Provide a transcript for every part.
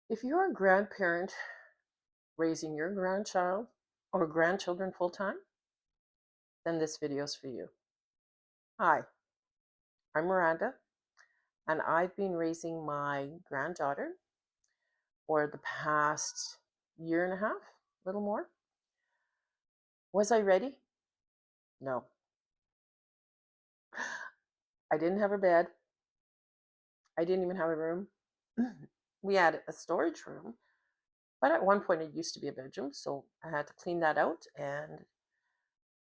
If you're a grandparent raising your grandchild or grandchildren full time, then this video is for you. Hi, I'm Miranda, and I've been raising my granddaughter for the past year and a half, a little more. Was I ready? No. I didn't have a bed. I didn't even have a room. We had a storage room, but at one point it used to be a bedroom, so I had to clean that out and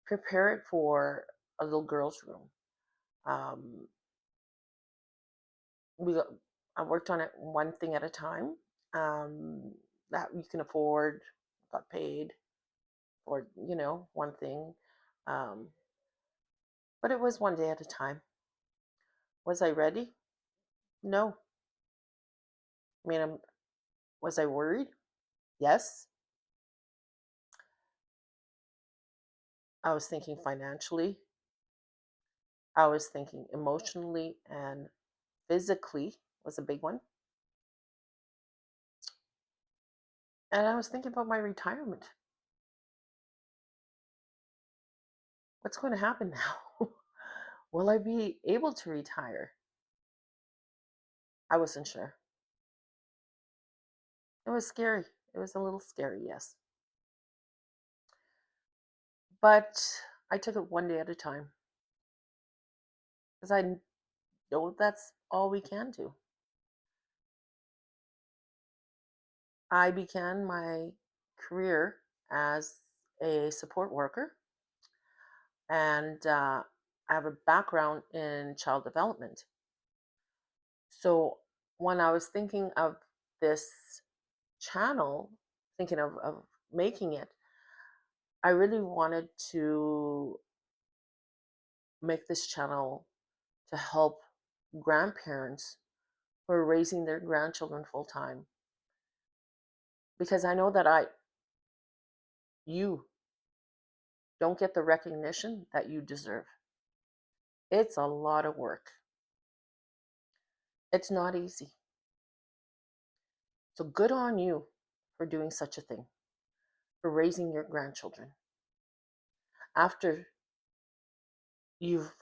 prepare it for a little girl's room. Um, we got, I worked on it one thing at a time, um, that you can afford, got paid, or one thing, um, but it was one day at a time. Was I ready? No. I mean, was I worried? Yes. I was thinking financially. I was thinking emotionally, and physically was a big one. And I was thinking about my retirement. What's going to happen now? Will I be able to retire? I wasn't sure. It was scary. It was a little scary, yes. But I took it one day at a time because I know that's all we can do. I began my career as a support worker, and I have a background in child development. So when I was thinking of this channel, thinking of making it, I really wanted to make this channel to help grandparents who are raising their grandchildren full time. Because I know that you don't get the recognition that you deserve. It's a lot of work. It's not easy. So good on you for doing such a thing, for raising your grandchildren. After you've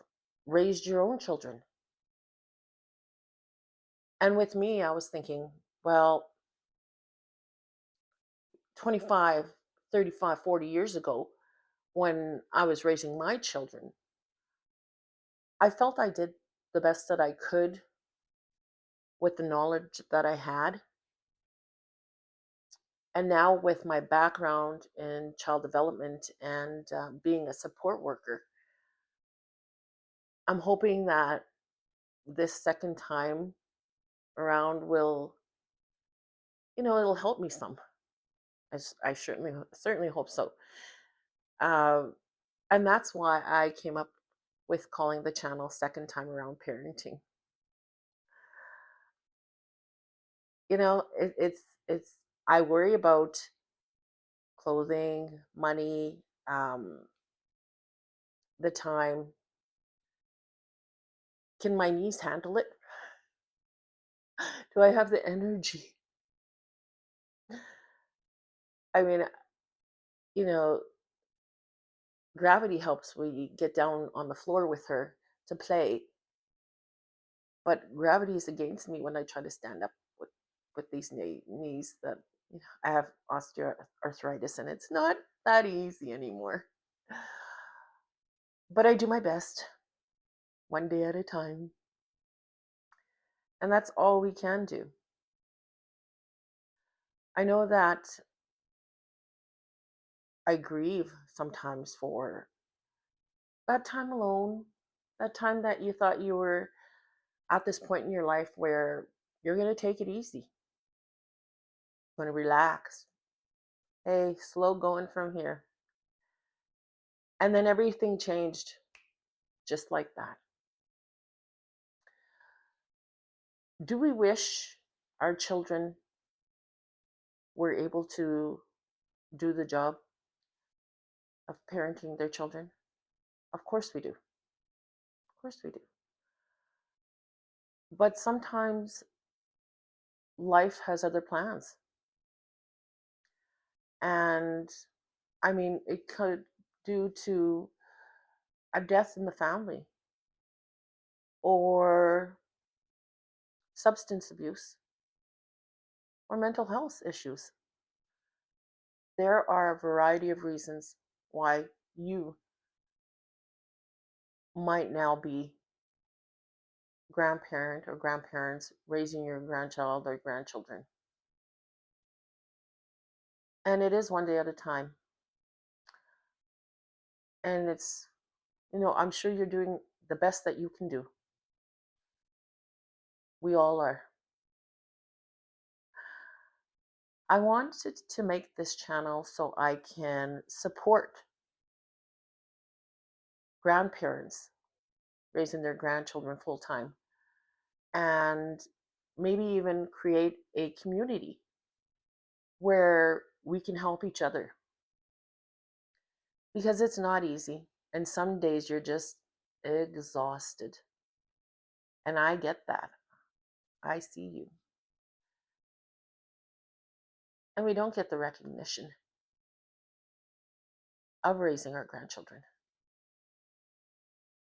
raised your own children. And with me, I was thinking, well, 25, 35, 40 years ago, when I was raising my children, I felt I did the best that I could with the knowledge that I had. And now, with my background in child development and being a support worker, I'm hoping that this second time around will, it'll help me some. I certainly hope so. Um, and that's why I came up with calling the channel Second Time Around Parenting. It's I worry about clothing, money, the time. Can my knees handle it? Do I have the energy? I mean, you know, gravity helps we get down on the floor with her to play, but gravity is against me when I try to stand up with these knees that I have osteoarthritis, and it's not that easy anymore. But I do my best, one day at a time, and that's all we can do. I know that I grieve sometimes for that time alone, that time that you thought you were at this point in your life where you're going to take it easy, going to relax. Hey, slow going from here. And then everything changed just like that. Do we wish our children were able to do the job of parenting their children? Of course we do. Of course we do. But sometimes life has other plans. And I mean, it could due to a death in the family or substance abuse or mental health issues. There are a variety of reasons why you might now be grandparent or grandparents raising your grandchild or grandchildren. And it is one day at a time. And it's, I'm sure you're doing the best that you can do. We all are. I wanted to make this channel so I can support grandparents raising their grandchildren full time and maybe even create a community where we can help each other, because it's not easy and some days you're just exhausted, and I get that. I see you. And we don't get the recognition of raising our grandchildren.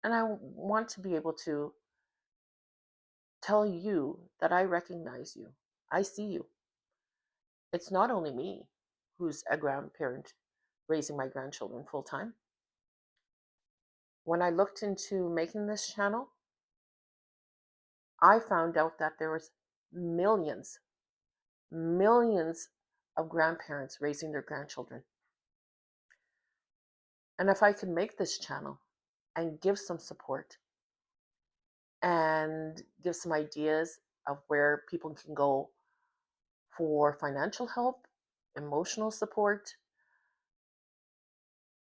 And I want to be able to tell you that I recognize you. I see you. It's not only me who's a grandparent raising my grandchildren full time. When I looked into making this channel, I found out that there was millions, millions of grandparents raising their grandchildren. And if I could make this channel and give some support and give some ideas of where people can go for financial help, emotional support,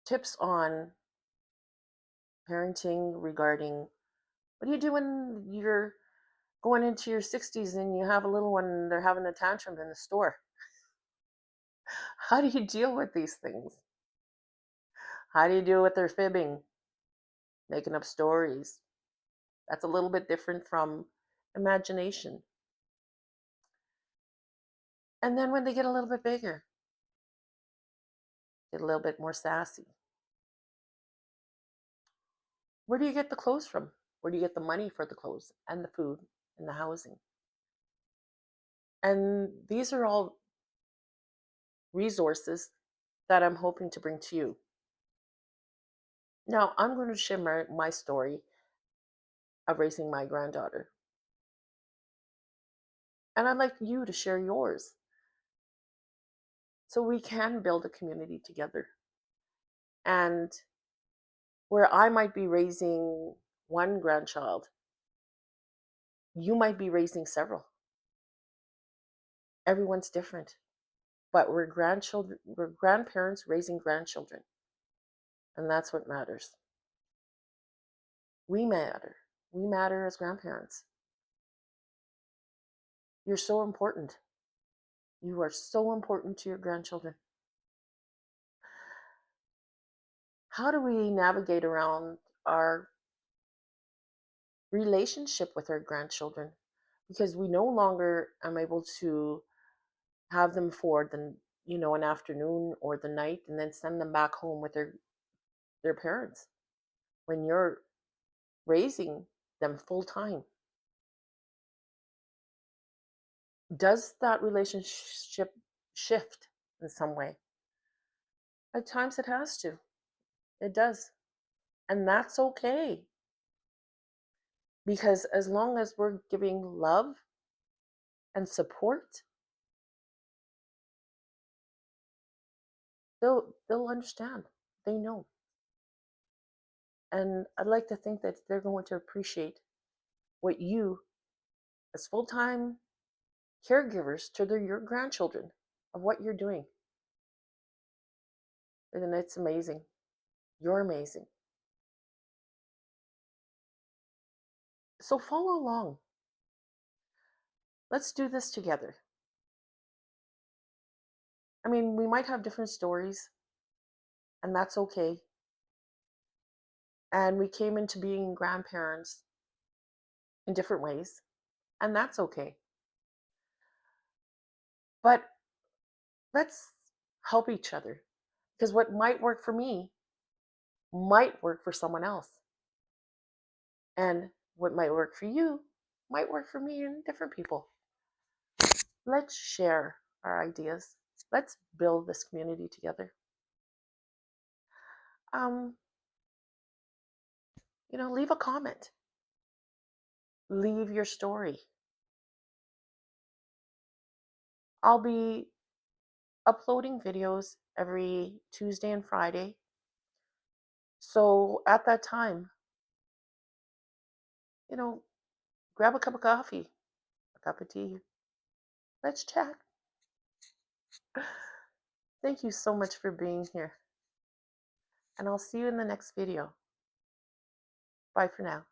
tips on parenting regarding what do you do when you're going into your 60s and you have a little one and they're having a tantrum in the store? How do you deal with these things? How do you deal with their fibbing, making up stories? That's a little bit different from imagination. And then when they get a little bit bigger, get a little bit more sassy. Where do you get the clothes from? Where do you get the money for the clothes and the food and the housing? And these are all resources that I'm hoping to bring to you. Now, I'm going to share my story of raising my granddaughter. And I'd like you to share yours so we can build a community together. And where I might be raising one grandchild, you might be raising several. Everyone's different, but we're grandparents raising grandchildren, and that's what matters. We matter. We matter as grandparents. You're so important. You are so important to your grandchildren. How do we navigate around our relationship with our grandchildren? Because we no longer am able to have them for an afternoon or the night and then send them back home with their parents when you're raising them full time. Does that relationship shift in some way? At times it has to. It does. And that's okay. Because as long as we're giving love and support, they'll understand. They know. And I'd like to think that they're going to appreciate what you, as full-time caregivers to your grandchildren, of what you're doing. And it's amazing. You're amazing. So follow along. Let's do this together. I mean, we might have different stories, and that's okay. And we came into being grandparents in different ways, and that's okay. But let's help each other, because what might work for me might work for someone else. And what might work for you might work for me and different people. Let's share our ideas. Let's build this community together. Um, leave a comment. Leave your story. I'll be uploading videos every Tuesday and Friday. So at that time, you know, grab a cup of coffee, a cup of tea. Let's chat. Thank you so much for being here. And I'll see you in the next video. Bye for now.